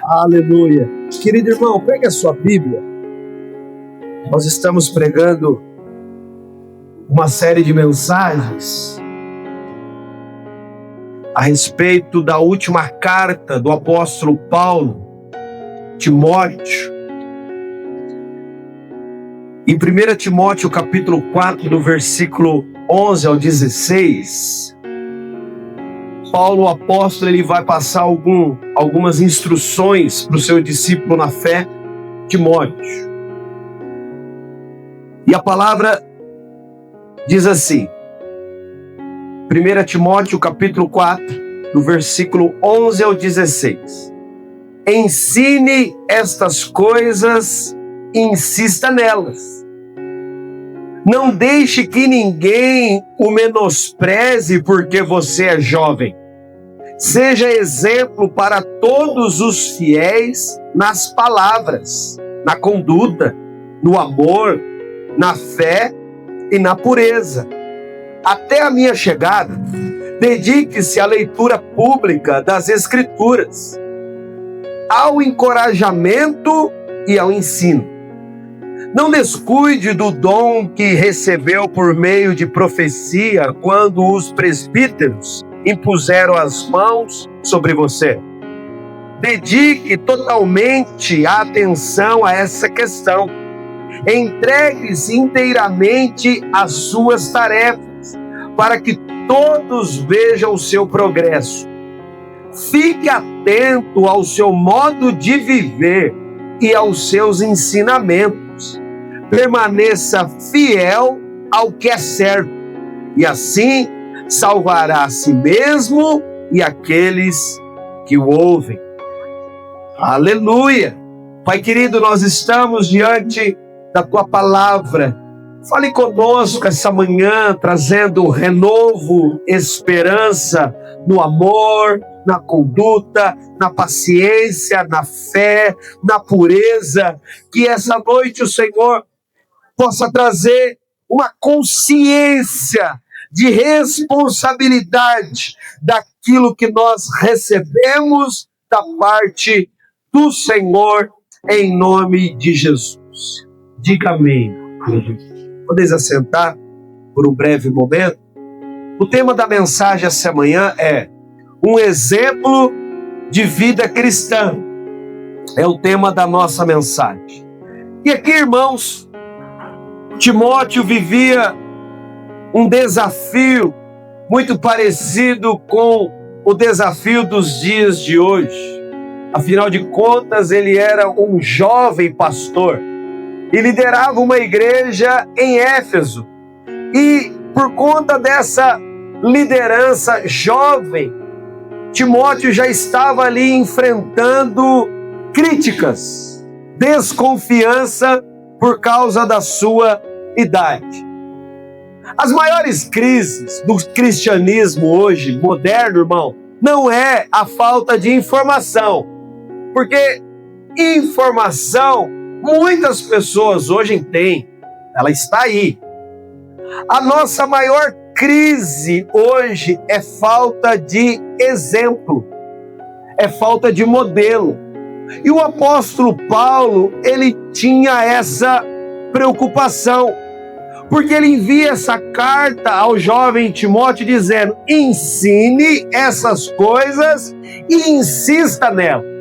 Aleluia. Querido irmão, pegue a sua Bíblia. Nós estamos pregando uma série de mensagens a respeito da última carta do apóstolo Paulo, Timóteo. Em 1 Timóteo capítulo 4, do versículo 11 ao 16, Paulo, o apóstolo, ele vai passar algumas instruções para o seu discípulo na fé, Timóteo. E a palavra diz assim, 1 Timóteo capítulo 4, do versículo 11 ao 16. Ensine estas coisas e insista nelas. Não deixe que ninguém o menospreze porque você é jovem. Seja exemplo para todos os fiéis nas palavras, na conduta, no amor, na fé e na pureza. Até a minha chegada, dedique-se à leitura pública das Escrituras, ao encorajamento e ao ensino. Não descuide do dom que recebeu por meio de profecia quando os presbíteros impuseram as mãos sobre você. Dedique totalmente a atenção a essa questão. Entregue-se inteiramente às suas tarefas, para que todos vejam o seu progresso. Fique atento ao seu modo de viver e aos seus ensinamentos. Permaneça fiel ao que é certo, e assim salvará a si mesmo e aqueles que o ouvem. Aleluia! Pai querido, nós estamos diante da Tua palavra. Fale conosco essa manhã, trazendo renovo, esperança no amor, na conduta, na paciência, na fé, na pureza. Que essa noite o Senhor possa trazer uma consciência de responsabilidade daquilo que nós recebemos da parte do Senhor, em nome de Jesus. Diga amém. Podeis assentar por um breve momento. O tema da mensagem essa manhã é um exemplo de vida cristã. É o tema da nossa mensagem. E aqui, irmãos, Timóteo vivia um desafio muito parecido com o desafio dos dias de hoje. Afinal de contas, ele era um jovem pastor e liderava uma igreja em Éfeso. E por conta dessa liderança jovem, Timóteo já estava ali enfrentando críticas, desconfiança por causa da sua idade. As maiores crises do cristianismo hoje, moderno, irmão, não é a falta de informação. Porque informação, muitas pessoas hoje têm, ela está aí. A nossa maior crise hoje é falta de exemplo, é falta de modelo. E o apóstolo Paulo, ele tinha essa preocupação, porque ele envia essa carta ao jovem Timóteo dizendo: ensine essas coisas e insista nelas.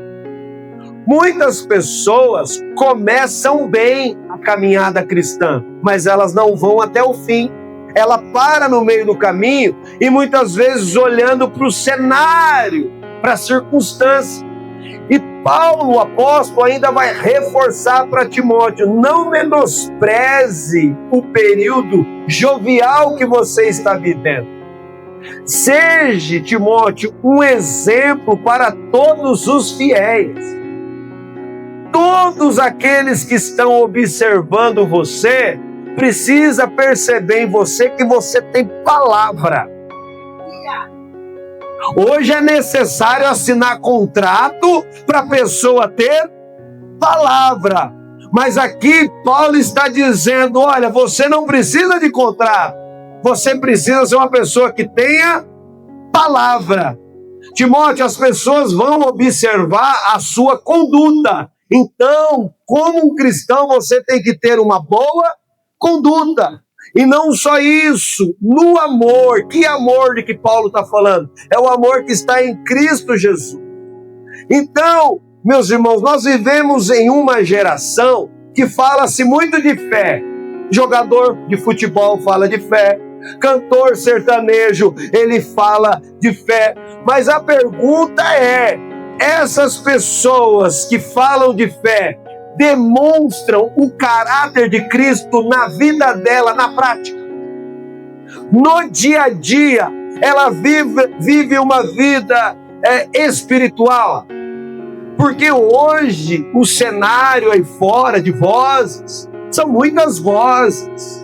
Muitas pessoas começam bem a caminhada cristã, mas elas não vão até o fim. Ela para no meio do caminho e muitas vezes olhando para o cenário, para a circunstância. E Paulo, o apóstolo, ainda vai reforçar para Timóteo: não menospreze o período jovial que você está vivendo. Seja, Timóteo, um exemplo para todos os fiéis. Todos aqueles que estão observando você precisa perceber em você que você tem palavra. Hoje é necessário assinar contrato para a pessoa ter palavra. Mas aqui Paulo está dizendo: olha, você não precisa de contrato. Você precisa ser uma pessoa que tenha palavra. Timóteo, as pessoas vão observar a sua conduta. Então, como um cristão, você tem que ter uma boa conduta. E não só isso, no amor. Que amor de que Paulo está falando? É o amor que está em Cristo Jesus. Então, meus irmãos, nós vivemos em uma geração que fala-se muito de fé. Jogador de futebol fala de fé. Cantor sertanejo, ele fala de fé. Mas a pergunta é, essas pessoas que falam de fé demonstram o caráter de Cristo na vida dela, na prática? No dia a dia, ela vive uma vida espiritual? Porque hoje o cenário aí fora de vozes são muitas vozes,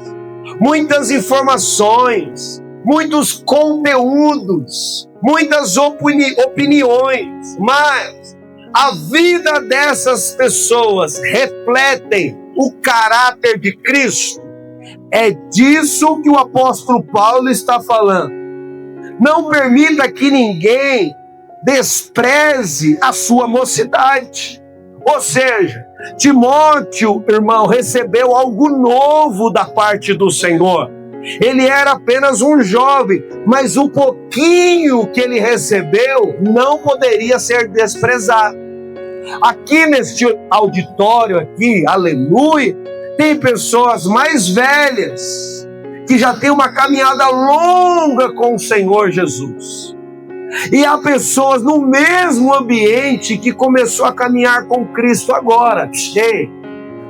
muitas informações, muitos conteúdos, muitas opiniões, mas a vida dessas pessoas refletem o caráter de Cristo. É disso que o apóstolo Paulo está falando. Não permita que ninguém despreze a sua mocidade. Ou seja, Timóteo, irmão, recebeu algo novo da parte do Senhor. Ele era apenas um jovem, mas o pouquinho que ele recebeu não poderia ser desprezado. Aqui neste auditório, aqui, aleluia, tem pessoas mais velhas que já têm uma caminhada longa com o Senhor Jesus. E há pessoas no mesmo ambiente que começou a caminhar com Cristo agora. Ei,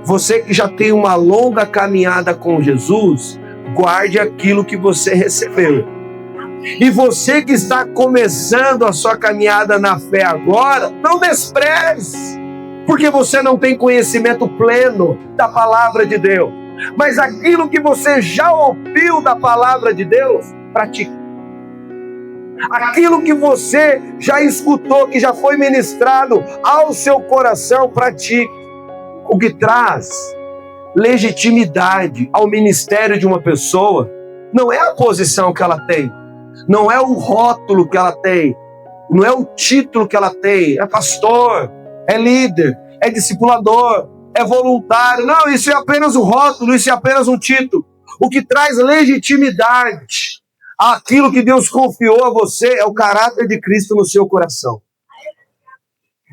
você que já tem uma longa caminhada com Jesus, guarde aquilo que você recebeu. E você que está começando a sua caminhada na fé agora, não despreze, porque você não tem conhecimento pleno da palavra de Deus. Mas aquilo que você já ouviu da palavra de Deus, pratique. Aquilo que você já escutou, que já foi ministrado ao seu coração, pratique. O que traz legitimidade ao ministério de uma pessoa não é a posição que ela tem, não é o rótulo que ela tem, não é o título que ela tem. É pastor, é líder, é discipulador, é voluntário. Não, isso é apenas um rótulo, isso é apenas um título. O que traz legitimidade aquilo que Deus confiou a você é o caráter de Cristo no seu coração.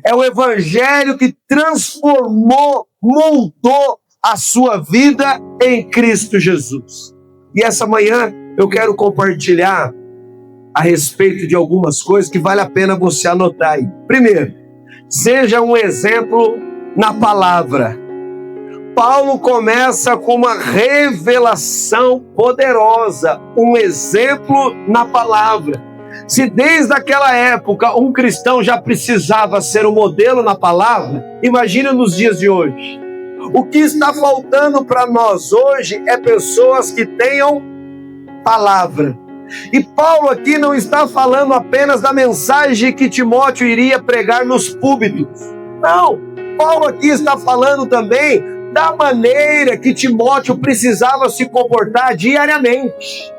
É o evangelho que transformou, moldou a sua vida em Cristo Jesus. E essa manhã eu quero compartilhar a respeito de algumas coisas que vale a pena você anotar aí. Primeiro, seja um exemplo na palavra. Paulo começa com uma revelação poderosa, um exemplo na palavra. Se desde aquela época um cristão já precisava ser um modelo na palavra, imagine nos dias de hoje. O que está faltando para nós hoje é pessoas que tenham palavra. E Paulo aqui não está falando apenas da mensagem que Timóteo iria pregar nos púlpitos. Não, Paulo aqui está falando também da maneira que Timóteo precisava se comportar diariamente.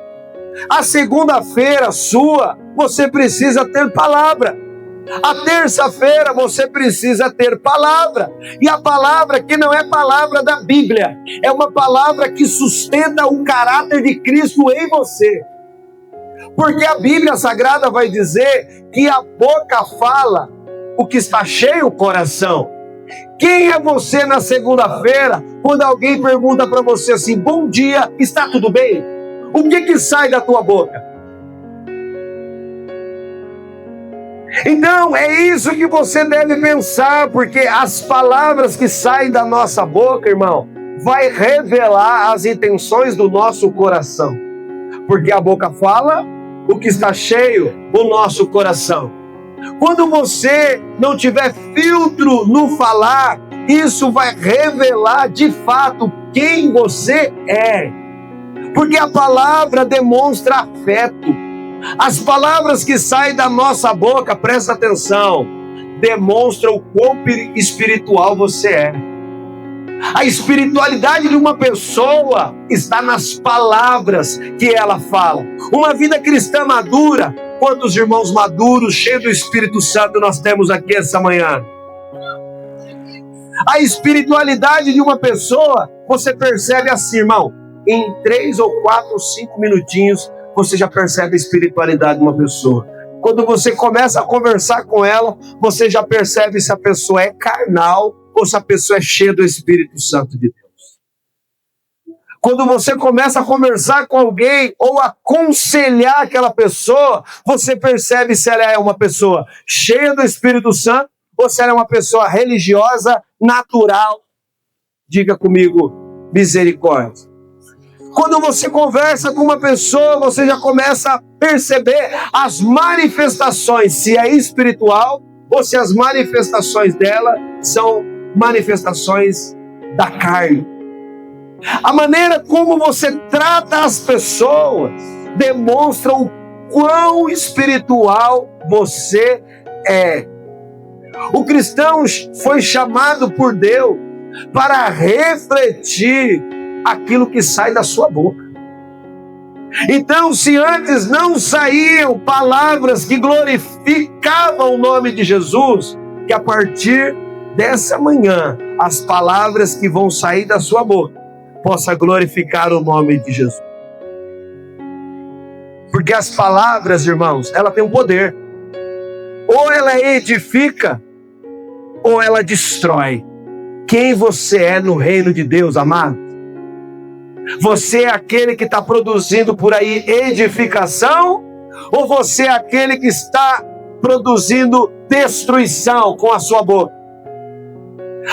A segunda-feira sua, você precisa ter palavra. A terça-feira você precisa ter palavra. E a palavra que não é palavra da Bíblia, é uma palavra que sustenta o caráter de Cristo em você. Porque a Bíblia Sagrada vai dizer que a boca fala o que está cheio o coração. Quem é você na segunda-feira, quando alguém pergunta para você assim, bom dia, está tudo bem? O que sai da tua boca? Então, é isso que você deve pensar, porque as palavras que saem da nossa boca, irmão, vai revelar as intenções do nosso coração. Porque a boca fala o que está cheio o nosso coração. Quando você não tiver filtro no falar, isso vai revelar de fato quem você é. Porque a palavra demonstra afeto. As palavras que saem da nossa boca, presta atenção, demonstram o quão espiritual você é. A espiritualidade de uma pessoa está nas palavras que ela fala. Uma vida cristã madura Quantos irmãos maduros, cheios do Espírito Santo nós temos aqui essa manhã? A espiritualidade de uma pessoa, você percebe assim, irmão. Em 3 ou 4 ou 5 minutinhos, você já percebe a espiritualidade de uma pessoa. Quando você começa a conversar com ela, você já percebe se a pessoa é carnal ou se a pessoa é cheia do Espírito Santo de Deus. Quando você começa a conversar com alguém ou aconselhar aquela pessoa, você percebe se ela é uma pessoa cheia do Espírito Santo ou se ela é uma pessoa religiosa, natural. Diga comigo, misericórdia. Quando você conversa com uma pessoa, você já começa a perceber as manifestações, se é espiritual ou se as manifestações dela são manifestações da carne. A maneira como você trata as pessoas demonstra o quão espiritual você é. O cristão foi chamado por Deus para refletir aquilo que sai da sua boca. Então, se antes não saíam palavras que glorificavam o nome de Jesus, que a partir dessa manhã, as palavras que vão sair da sua boca possa glorificar o nome de Jesus. Porque as palavras, irmãos, ela tem um poder. Ou ela edifica, ou ela destrói. Quem você é no reino de Deus, amado? Você é aquele que está produzindo por aí edificação? Ou você é aquele que está produzindo destruição com a sua boca?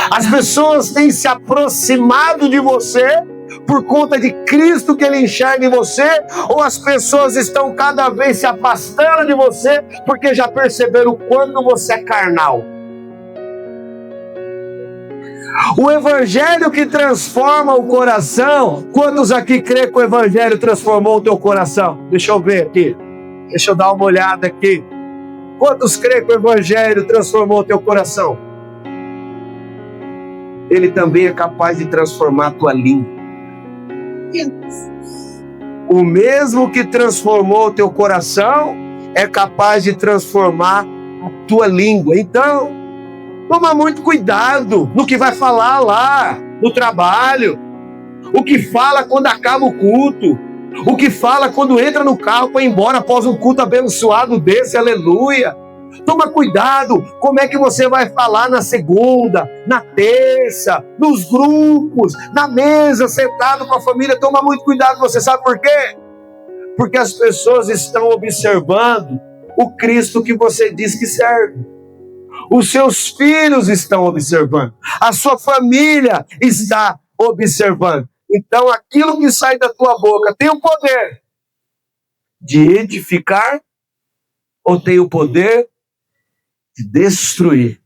As pessoas têm se aproximado de você por conta de Cristo que Ele enxerga em você, ou as pessoas estão cada vez se afastando de você porque já perceberam o quanto você é carnal? O Evangelho que transforma o coração. Quantos aqui crê que o Evangelho transformou o teu coração? Deixa eu ver aqui. Deixa eu dar uma olhada aqui. Quantos crê que o Evangelho transformou o teu coração? Ele também é capaz de transformar a tua língua. O mesmo que transformou o teu coração é capaz de transformar a tua língua. Então, toma muito cuidado no que vai falar lá no trabalho, o que fala quando acaba o culto, o que fala quando entra no carro para ir embora após um culto abençoado desse, aleluia. Toma cuidado como é que você vai falar na segunda, na terça, nos grupos, na mesa, sentado com a família. Toma muito cuidado, você sabe por quê? Porque as pessoas estão observando o Cristo que você diz que serve. Os seus filhos estão observando. A sua família está observando. Então, aquilo que sai da tua boca tem o poder de edificar ou tem o poder de destruir.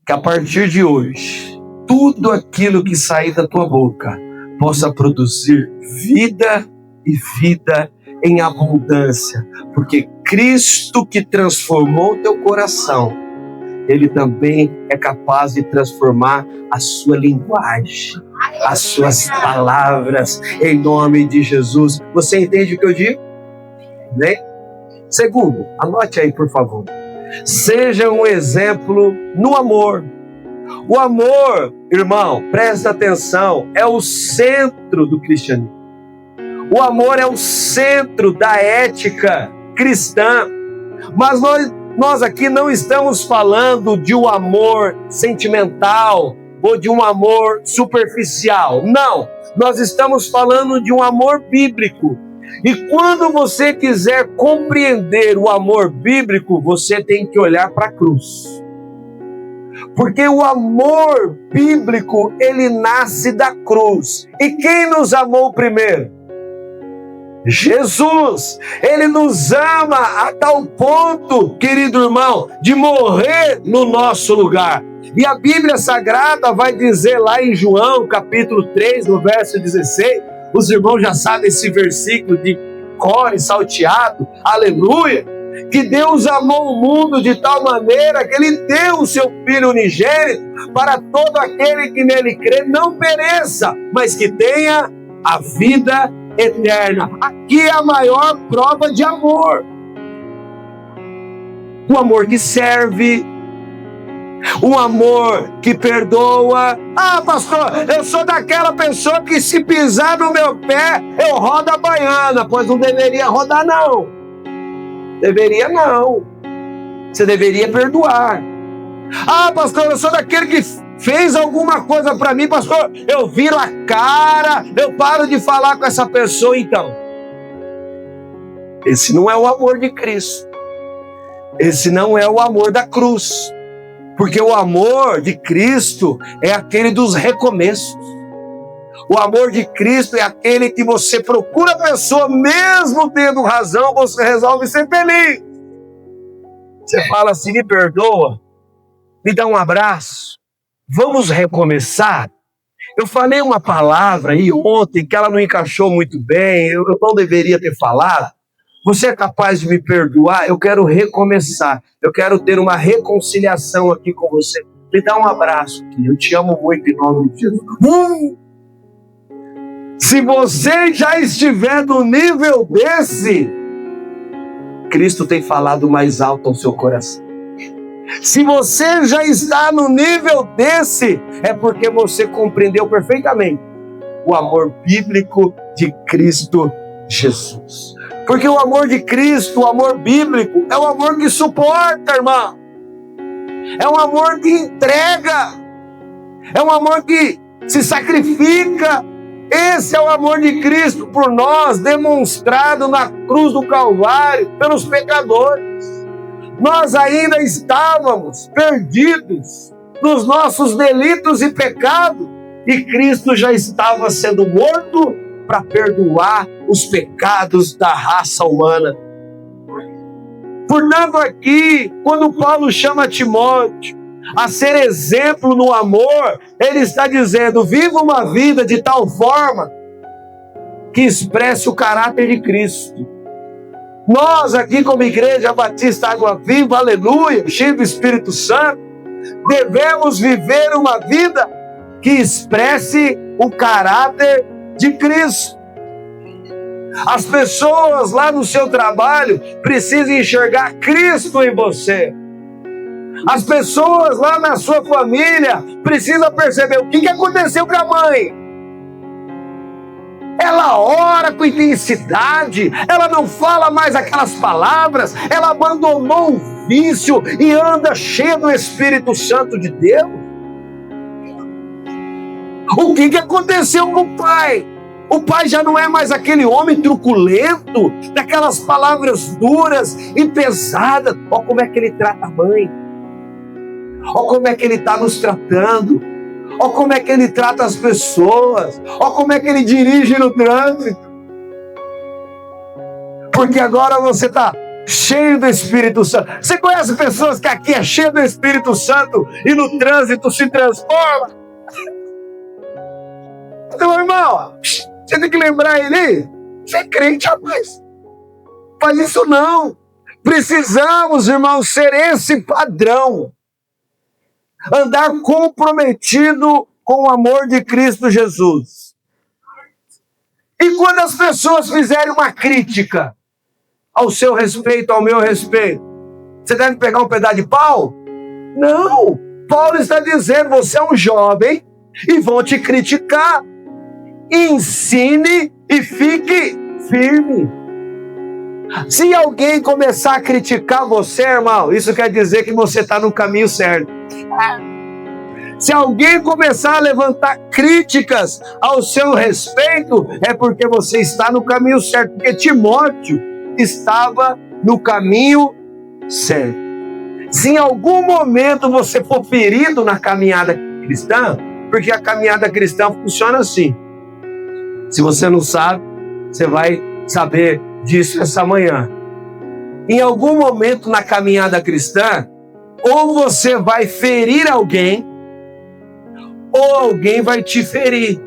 Que a partir de hoje, tudo aquilo que sair da tua boca possa produzir vida e vida em abundância. Porque Cristo que transformou o teu coração, Ele também é capaz de transformar a sua linguagem, as suas palavras, em nome de Jesus. Você entende o que eu digo? Né? Segundo, anote aí, por favor. Seja um exemplo no amor. O amor, irmão, presta atenção, é o centro do cristianismo. O amor é o centro da ética cristã. Mas nós aqui não estamos falando de um amor sentimental ou de um amor superficial. Não, nós estamos falando de um amor bíblico. E quando você quiser compreender o amor bíblico, você tem que olhar para a cruz. Porque o amor bíblico, ele nasce da cruz. E quem nos amou primeiro? Jesus. Ele nos ama a tal ponto, querido irmão, de morrer no nosso lugar. E a Bíblia Sagrada vai dizer lá em João, capítulo 3, no verso 16, os irmãos já sabem esse versículo de cor e salteado, aleluia, que Deus amou o mundo de tal maneira que Ele deu o seu Filho unigênito para todo aquele que nele crê não pereça, mas que tenha a vida eterna. Aqui é a maior prova de amor. um amor que serve, um amor que perdoa. Ah, pastor, eu sou daquela pessoa que se pisar no meu pé, eu rodo a baiana. Pois não deveria rodar, não. Deveria não. Você deveria perdoar. Ah, pastor, eu sou daquele que fez alguma coisa para mim, pastor, eu viro a cara, eu paro de falar com essa pessoa. Então, esse não é o amor de Cristo. Esse não é o amor da cruz. Porque o amor de Cristo é aquele dos recomeços. O amor de Cristo é aquele que você procura a pessoa, mesmo tendo razão, você resolve ser feliz. Você fala assim, me perdoa, me dá um abraço, vamos recomeçar. Eu falei uma palavra aí ontem que ela não encaixou muito bem, eu não deveria ter falado. Você é capaz de me perdoar? Eu quero recomeçar. Eu quero ter uma reconciliação aqui com você. Me dá um abraço aqui. Eu te amo muito em nome de Jesus. Se você já estiver no nível desse, Cristo tem falado mais alto ao seu coração. Se você já está no nível desse, é porque você compreendeu perfeitamente o amor bíblico de Cristo Jesus. Porque o amor de Cristo, o amor bíblico, é um amor que suporta, irmão. É um amor que entrega. É um amor que se sacrifica. Esse é o amor de Cristo por nós, demonstrado na cruz do Calvário, pelos pecadores. Nós ainda estávamos perdidos nos nossos delitos e pecados, e Cristo já estava sendo morto para perdoar os pecados da raça humana. Portanto, aqui, quando Paulo chama Timóteo a ser exemplo no amor, ele está dizendo, viva uma vida de tal forma que expresse o caráter de Cristo. Nós aqui como Igreja Batista Água Viva, aleluia, cheio do Espírito Santo, devemos viver uma vida que expresse o caráter de Cristo. As pessoas lá no seu trabalho precisam enxergar Cristo em você. As pessoas lá na sua família precisam perceber o que aconteceu com a mãe. Ela ora com intensidade, ela não fala mais aquelas palavras, ela abandonou o vício e anda cheia do Espírito Santo de Deus. O que aconteceu com o pai? O pai já não é mais aquele homem truculento, daquelas palavras duras e pesadas. Olha como é que ele trata a mãe. Olha como é que ele está nos tratando. Olha como é que ele trata as pessoas. Olha como é que ele dirige no trânsito. Porque agora você está cheio do Espírito Santo. Você conhece pessoas que aqui é cheio do Espírito Santo e no trânsito se transforma? Então, irmão, você tem que lembrar ele. Você é crente, rapaz. Faz isso não. Precisamos, irmão, ser esse padrão. Andar comprometido com o amor de Cristo Jesus. E quando as pessoas fizerem uma crítica ao seu respeito, ao meu respeito, você deve pegar um pedaço de pau? Não! Paulo está dizendo, você é um jovem e vão te criticar. Ensine e fique firme. Se alguém começar a criticar você, irmão, isso quer dizer que você está no caminho certo. Se alguém começar a levantar críticas ao seu respeito, é porque você está no caminho certo. Porque Timóteo estava no caminho certo. Se em algum momento você for ferido na caminhada cristã, porque a caminhada cristã funciona assim. Se você não sabe, você vai saber disso essa manhã. Em algum momento na caminhada cristã, ou você vai ferir alguém, ou alguém vai te ferir.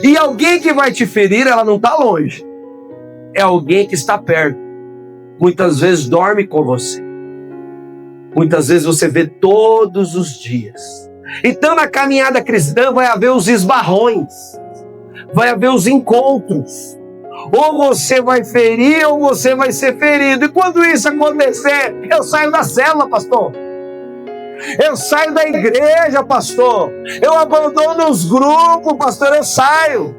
E alguém que vai te ferir, ela não está longe. É alguém que está perto. Muitas vezes dorme com você. Muitas vezes você vê todos os dias. Então na caminhada cristã vai haver os esbarrões. Vai haver os encontros. Ou você vai ferir, ou você vai ser ferido. E quando isso acontecer, eu saio da célula, pastor. Eu saio da igreja, pastor. Eu abandono os grupos, pastor, eu saio.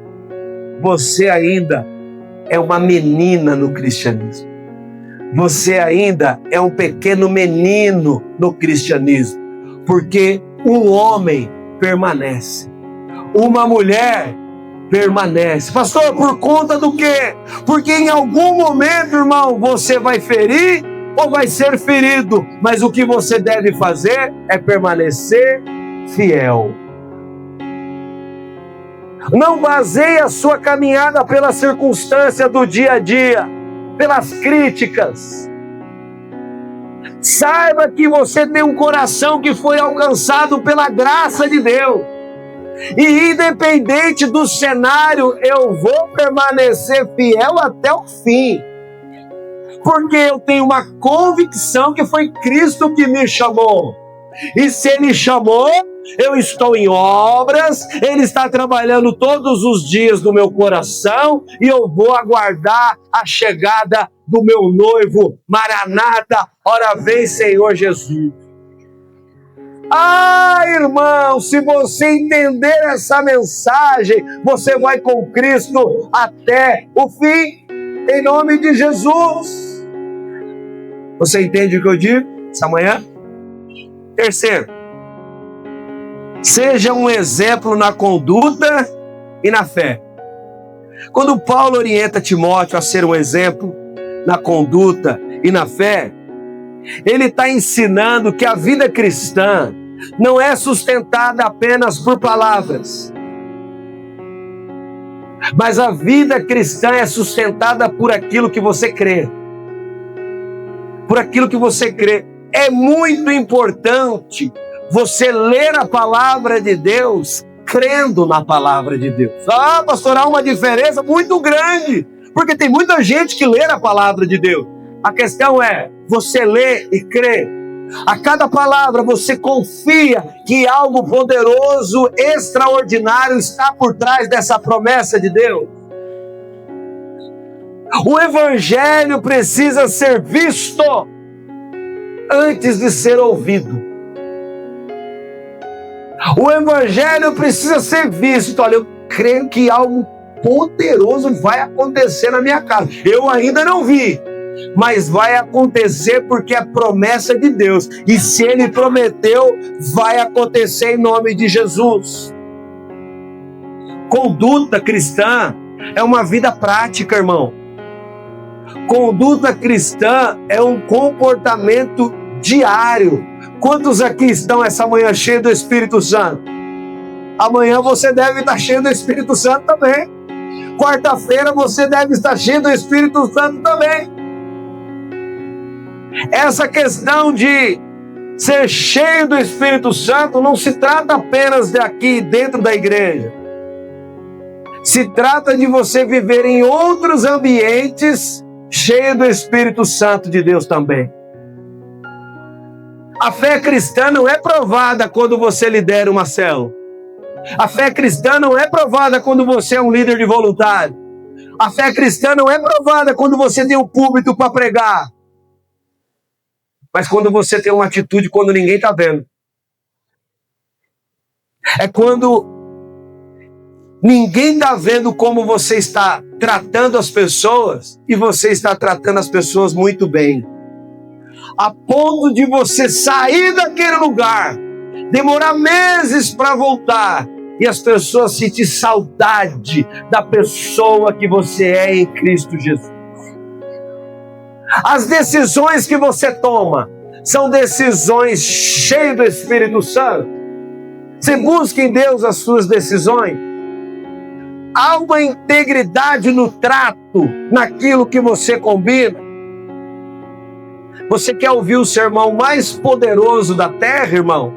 Você ainda é uma menina no cristianismo. Você ainda é um pequeno menino no cristianismo. Porque um homem permanece. Uma mulher permanece. Pastor, por conta do quê? Porque em algum momento, irmão, você vai ferir ou vai ser ferido. Mas o que você deve fazer é permanecer fiel. Não baseie a sua caminhada pela circunstância do dia a dia, pelas críticas. Saiba que você tem um coração que foi alcançado pela graça de Deus. E independente do cenário, eu vou permanecer fiel até o fim. Porque eu tenho uma convicção que foi Cristo que me chamou. E se Ele chamou, eu estou em obras, Ele está trabalhando todos os dias no meu coração e eu vou aguardar a chegada do meu noivo. Maranata, ora vem, Senhor Jesus. Ah, irmão, se você entender essa mensagem, você vai com Cristo até o fim, em nome de Jesus. Você entende o que eu digo essa manhã? Terceiro, seja um exemplo na conduta e na fé. Quando Paulo orienta Timóteo a ser um exemplo na conduta e na fé, ele está ensinando que a vida cristã não é sustentada apenas por palavras, mas a vida cristã é sustentada por aquilo que você crê. Por aquilo que você crê. É muito importante você ler a palavra de Deus crendo na palavra de Deus. Ah, pastor, há uma diferença muito grande, porque tem muita gente que lê a palavra de Deus. A questão é, você lê e crê. A cada palavra você confia que algo poderoso, extraordinário está por trás dessa promessa de Deus. O evangelho precisa ser visto antes de ser ouvido. O evangelho precisa ser visto. Olha, eu creio que algo poderoso vai acontecer na minha casa. Eu ainda não vi, mas vai acontecer porque é promessa de Deus. E se Ele prometeu, vai acontecer em nome de Jesus. Conduta cristã é uma vida prática, irmão. Conduta cristã é um comportamento diário. Quantos aqui estão essa manhã cheios do Espírito Santo? Amanhã você deve estar cheio do Espírito Santo também. Quarta-feira você deve estar cheio do Espírito Santo também. Essa questão de ser cheio do Espírito Santo não se trata apenas de aqui dentro da igreja. Se trata de você viver em outros ambientes cheio do Espírito Santo de Deus também. A fé cristã não é provada quando você lidera uma célula. A fé cristã não é provada quando você é um líder de voluntário. A fé cristã não é provada quando você tem um púlpito para pregar. Mas quando você tem uma atitude quando ninguém está vendo. É quando ninguém está vendo como você está tratando as pessoas e você está tratando as pessoas muito bem. A ponto de você sair daquele lugar, demorar meses para voltar e as pessoas sentir saudade da pessoa que você é em Cristo Jesus. As decisões que você toma são decisões cheias do Espírito Santo. Você busca em Deus as suas decisões. Há uma integridade no trato, naquilo que você combina. Você quer ouvir o sermão mais poderoso da terra, irmão?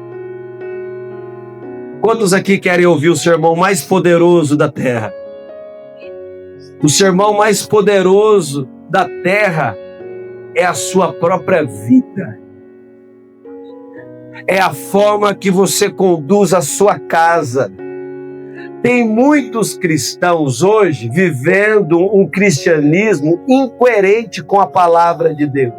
Quantos aqui querem ouvir o sermão mais poderoso da terra? O sermão mais poderoso da terra é a sua própria vida. É a forma que você conduz a sua casa. Tem muitos cristãos hoje vivendo um cristianismo incoerente com a palavra de Deus.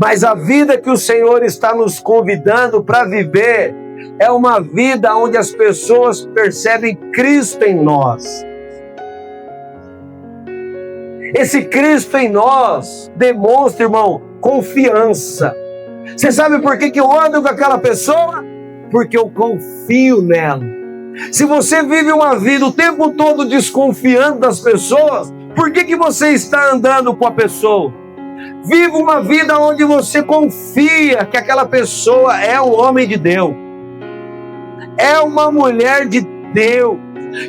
Mas a vida que o Senhor está nos convidando para viver é uma vida onde as pessoas percebem Cristo em nós. Esse Cristo em nós demonstra, irmão, confiança. Você sabe por que eu ando com aquela pessoa? Porque eu confio nela. Se você vive uma vida o tempo todo desconfiando das pessoas, por que você está andando com a pessoa? Viva uma vida onde você confia que aquela pessoa é um homem de Deus, é uma mulher de Deus,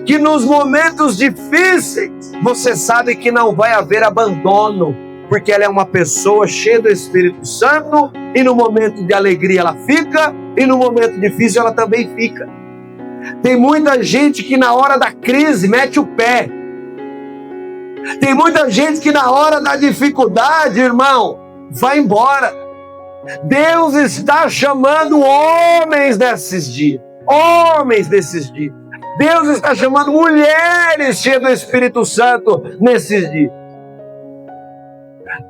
que nos momentos difíceis você sabe que não vai haver abandono, porque ela é uma pessoa cheia do Espírito Santo, e no momento de alegria ela fica, e no momento difícil ela também fica. Tem muita gente que na hora da crise mete o pé. Tem muita gente que na hora da dificuldade, irmão, vai embora. Deus está chamando homens desses dias. Homens desses dias. Deus está chamando mulheres cheias do Espírito Santo nesses dias.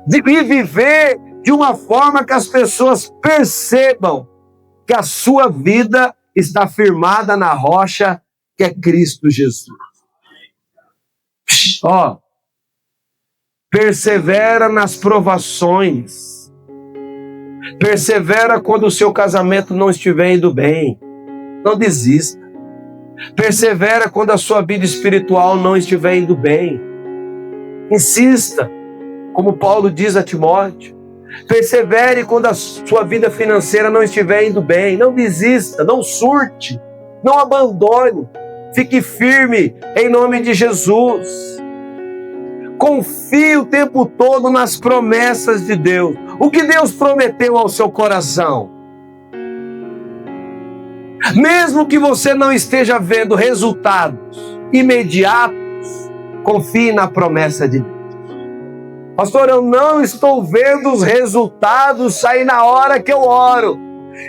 De viver de uma forma que as pessoas percebam que a sua vida está firmada na rocha que é Cristo Jesus. Persevera nas provações. Persevera quando o seu casamento não estiver indo bem. Não desista. Persevera quando a sua vida espiritual não estiver indo bem. Insista, como Paulo diz a Timóteo. Persevere quando a sua vida financeira não estiver indo bem. Não desista, não surte, não abandone. Fique firme em nome de Jesus. Confie o tempo todo nas promessas de Deus. O que Deus prometeu ao seu coração. Mesmo que você não esteja vendo resultados imediatos, confie na promessa de Deus. Pastor, eu não estou vendo os resultados sair na hora que eu oro.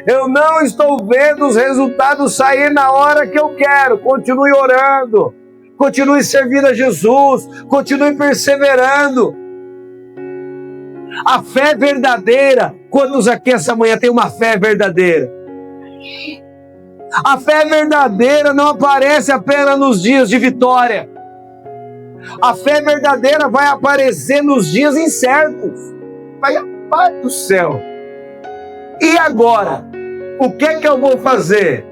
Eu não estou vendo os resultados sair na hora que eu quero. Continue orando. Continue servindo a Jesus. Continue perseverando. A fé verdadeira. Quantos aqui essa manhã tem uma fé verdadeira? A fé verdadeira não aparece apenas nos dias de vitória. A fé verdadeira vai aparecer nos dias incertos. Pai do céu. E agora? O que é que eu vou fazer?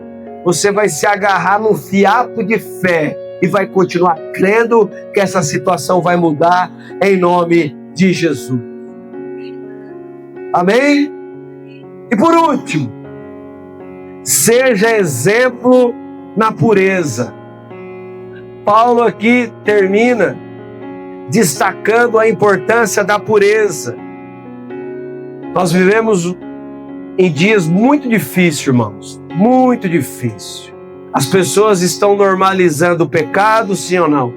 Você vai se agarrar num fiapo de fé e vai continuar crendo que essa situação vai mudar em nome de Jesus. Amém? E por último, seja exemplo na pureza. Paulo aqui termina destacando a importância da pureza. Nós vivemos em dias muito difíceis, irmãos. Muito difícil. As pessoas estão normalizando o pecado, sim ou não?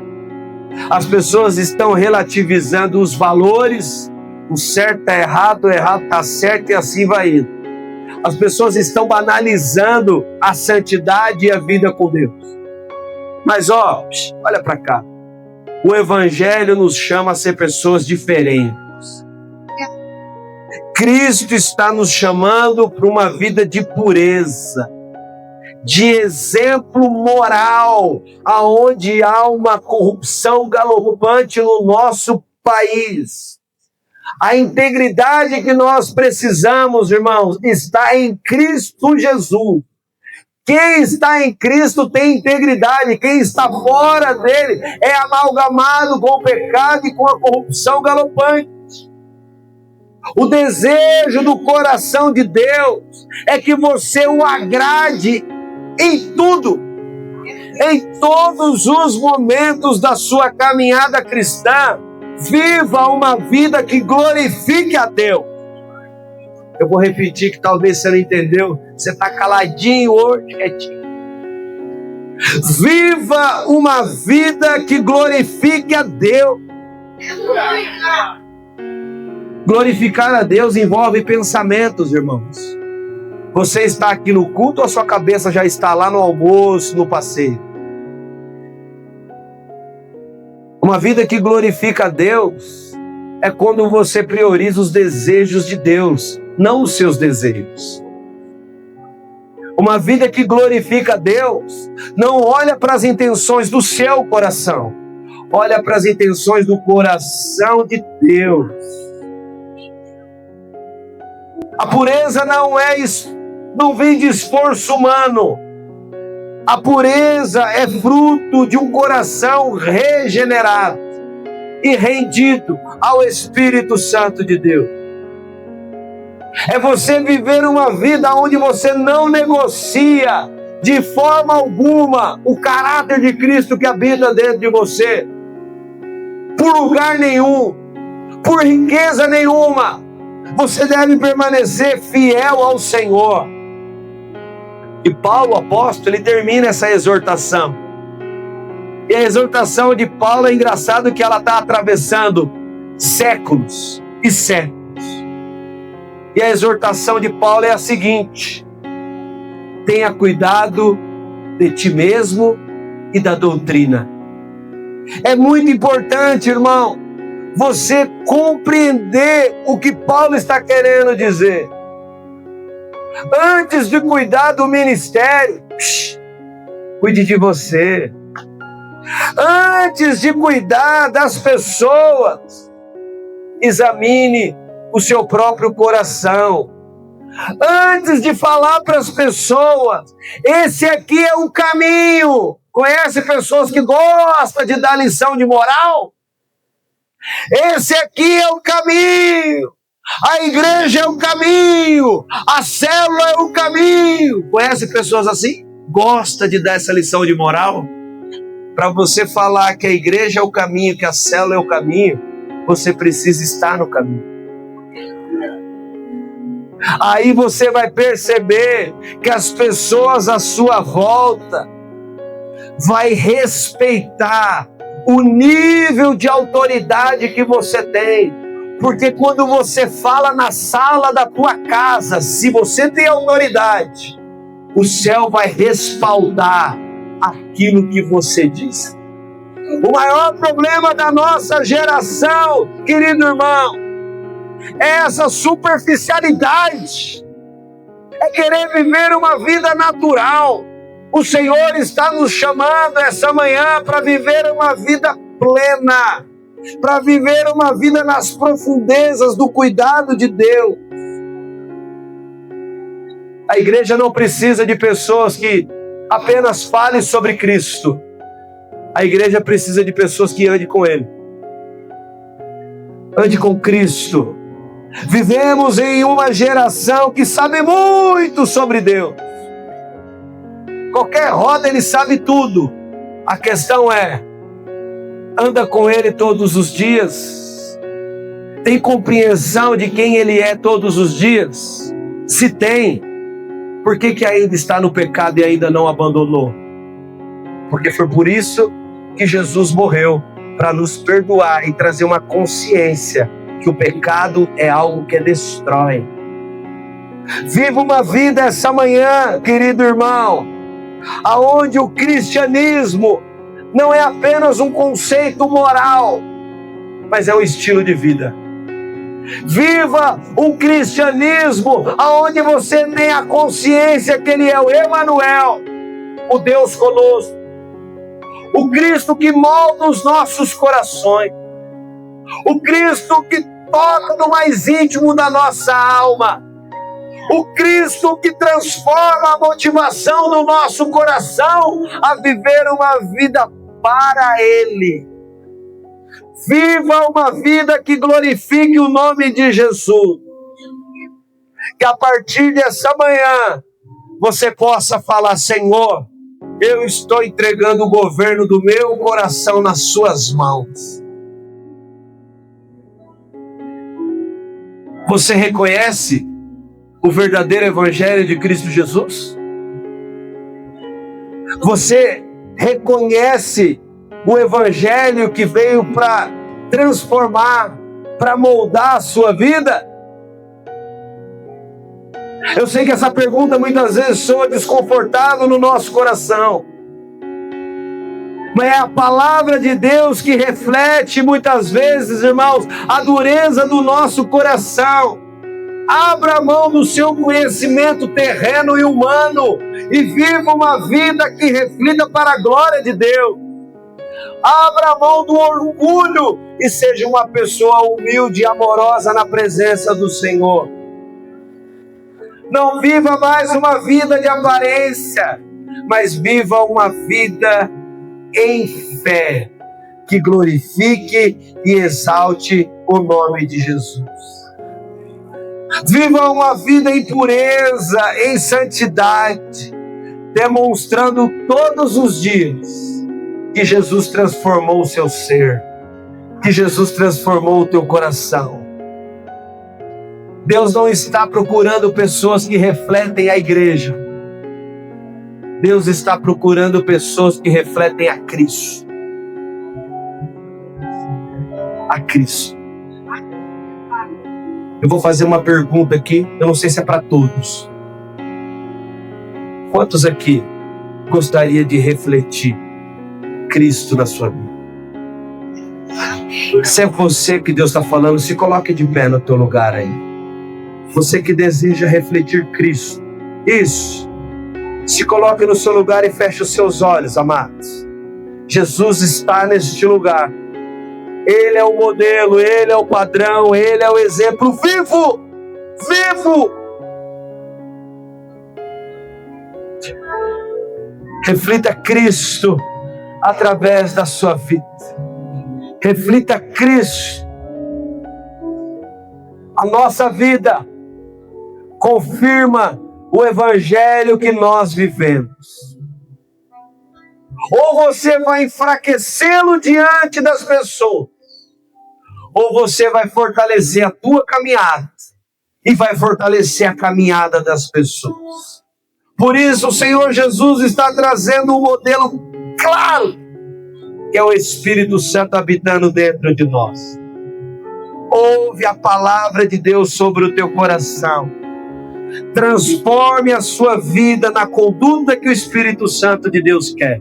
As pessoas estão relativizando os valores. O certo é errado, o errado está certo e assim vai indo. As pessoas estão banalizando a santidade e a vida com Deus. Mas olha para cá. O Evangelho nos chama a ser pessoas diferentes. Cristo está nos chamando para uma vida de pureza, de exemplo moral, aonde há uma corrupção galopante no nosso país. A integridade que nós precisamos, irmãos, está em Cristo Jesus. Quem está em Cristo tem integridade. Quem está fora dele é amalgamado com o pecado e com a corrupção galopante. O desejo do coração de Deus é que você o agrade em tudo. Em todos os momentos da sua caminhada cristã, viva uma vida que glorifique a Deus. Eu vou repetir que talvez você não entendeu. Você está caladinho hoje, quietinho. Viva uma vida que glorifique a Deus. Glorificar a Deus envolve pensamentos, irmãos. Você está aqui no culto ou a sua cabeça já está lá no almoço, no passeio? Uma vida que glorifica a Deus é quando você prioriza os desejos de Deus, não os seus desejos. Uma vida que glorifica a Deus não olha para as intenções do seu coração, olha para as intenções do coração de Deus. A pureza não vem de esforço humano. A pureza é fruto de um coração regenerado e rendido ao Espírito Santo de Deus. É você viver uma vida onde você não negocia de forma alguma o caráter de Cristo que habita dentro de você, por lugar nenhum, por riqueza nenhuma. Você deve permanecer fiel ao Senhor. E Paulo, apóstolo, ele termina essa exortação. E a exortação de Paulo é engraçado que ela está atravessando séculos e séculos. E a exortação de Paulo é a seguinte: tenha cuidado de ti mesmo e da doutrina. É muito importante, irmão, você compreender o que Paulo está querendo dizer. Antes de cuidar do ministério, cuide de você. Antes de cuidar das pessoas, examine o seu próprio coração. Antes de falar para as pessoas, esse aqui é o caminho. Conhece pessoas que gostam de dar lição de moral? Esse aqui é o caminho. A igreja é o caminho. A célula é o caminho. Conhece pessoas assim? Gosta de dar essa lição de moral? Para você falar que a igreja é o caminho, que a célula é o caminho, você precisa estar no caminho. Aí você vai perceber que as pessoas à sua volta vai respeitar o nível de autoridade que você tem. Porque quando você fala na sala da tua casa, se você tem autoridade, o céu vai respaldar aquilo que você diz. O maior problema da nossa geração, querido irmão, é essa superficialidade. É querer viver uma vida natural. O Senhor está nos chamando essa manhã para viver uma vida plena, para viver uma vida nas profundezas do cuidado de Deus. A igreja não precisa de pessoas que apenas falem sobre Cristo. A igreja precisa de pessoas que andem com Ele. Ande com Cristo. Vivemos em uma geração que sabe muito sobre Deus. Qualquer roda ele sabe tudo. A questão é, anda com Ele todos os dias? Tem compreensão de quem Ele é todos os dias? Se tem, por que ainda está no pecado e ainda não abandonou? Porque foi por isso que Jesus morreu, para nos perdoar e trazer uma consciência que o pecado é algo que destrói. Viva uma vida essa manhã, querido irmão, aonde o cristianismo não é apenas um conceito moral, mas é um estilo de vida. Viva um cristianismo aonde você tem a consciência que Ele é o Emanuel, o Deus conosco, o Cristo que molda os nossos corações, o Cristo que toca no mais íntimo da nossa alma, o Cristo que transforma a motivação do nosso coração a viver uma vida para Ele. Viva uma vida que glorifique o nome de Jesus. Que a partir dessa manhã você possa falar: Senhor, eu estou entregando o governo do meu coração nas suas mãos. Você reconhece o verdadeiro evangelho de Cristo Jesus? Você reconhece o evangelho que veio para transformar, para moldar a sua vida? Eu sei que essa pergunta muitas vezes soa desconfortável no nosso coração. Mas é a palavra de Deus que reflete muitas vezes, irmãos, a dureza do nosso coração. Abra mão do seu conhecimento terreno e humano e viva uma vida que reflita para a glória de Deus. Abra mão do orgulho e seja uma pessoa humilde e amorosa na presença do Senhor. Não viva mais uma vida de aparência, mas viva uma vida em fé, que glorifique e exalte o nome de Jesus. Viva uma vida em pureza, em santidade, demonstrando todos os dias que Jesus transformou o seu ser, que Jesus transformou o teu coração. Deus não está procurando pessoas que refletem a igreja. Deus está procurando pessoas que refletem a Cristo. A Cristo. Eu vou fazer uma pergunta aqui, eu não sei se é para todos. Quantos aqui gostaria de refletir Cristo na sua vida? Se é você que Deus está falando, se coloque de pé no teu lugar aí. Você que deseja refletir Cristo. Isso. Se coloque no seu lugar e feche os seus olhos, amados. Jesus está neste lugar. Ele é o modelo, Ele é o padrão, Ele é o exemplo vivo. Vivo. Reflita Cristo através da sua vida. Reflita Cristo. A nossa vida confirma o evangelho que nós vivemos. Ou você vai enfraquecê-lo diante das pessoas, ou você vai fortalecer a tua caminhada e vai fortalecer a caminhada das pessoas. Por isso o Senhor Jesus está trazendo um modelo claro, que é o Espírito Santo habitando dentro de nós. Ouve a palavra de Deus sobre o teu coração. Transforme a sua vida na conduta que o Espírito Santo de Deus quer.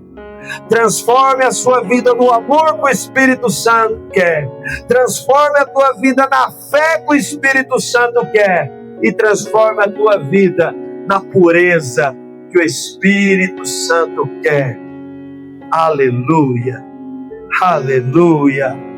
Transforme a sua vida no amor que o Espírito Santo quer. Transforme a tua vida na fé que o Espírito Santo quer. E transforme a tua vida na pureza que o Espírito Santo quer. Aleluia, aleluia.